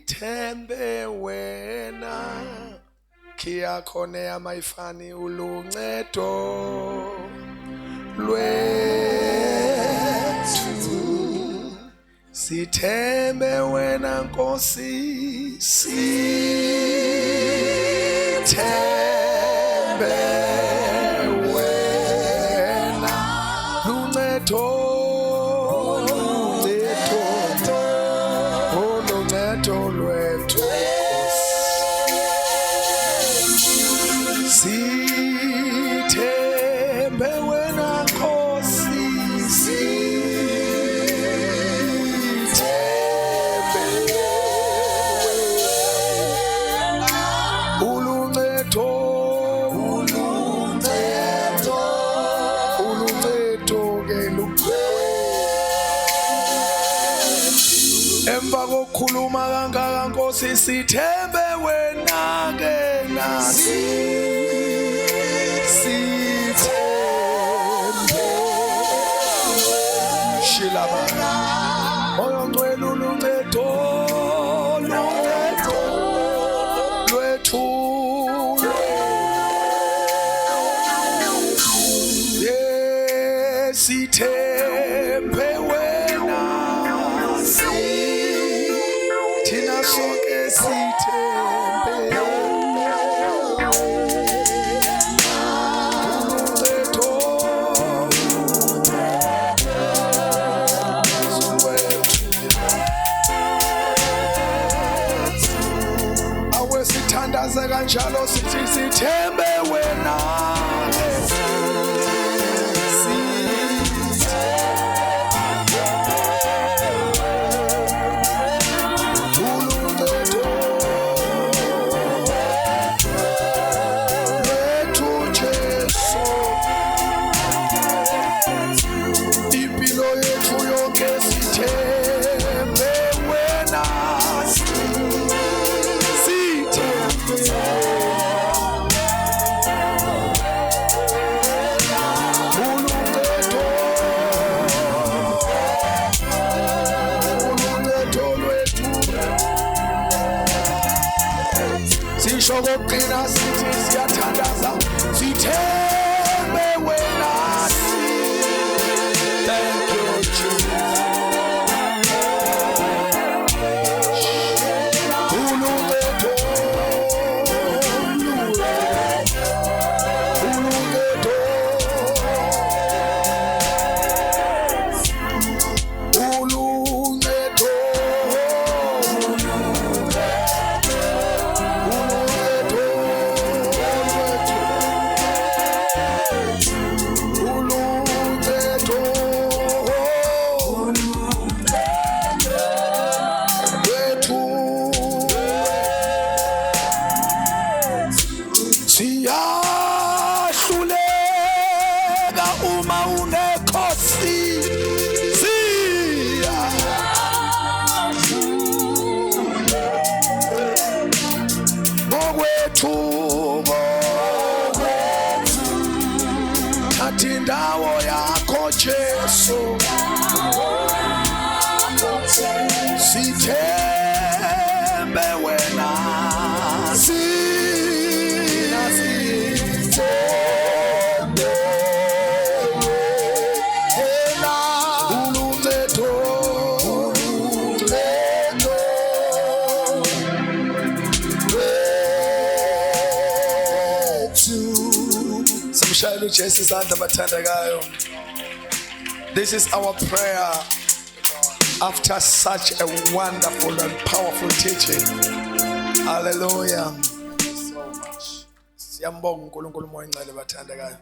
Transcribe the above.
sithembe wena kia khone yamayifani uluncedo lwethu sithembe wena Nkosi sithembe wena luncedo sithembe wena Nkosi sithembe uluncedo ke lupewe emva kokukhuluma kangaka Nkosi sithembe wena ke nasi moyo ngcwele uluncedo lwethu sithembe wena thina sonke sithembe kanjalo sithi sithembe wena impilo yethu yonke sithembe wena sishokugcina sithi siyathandaza sithembe wena thank you Jesus siyahluleka uma unekhosi ngokwethu thatha indawo yakho Jesu sithembe wena Jesus andamthandakayo. This is our prayer after such a wonderful and powerful teaching. Hallelujah. Thank you so much. Siyambonga uNkulunkulu moya ingcwele bathandakayo.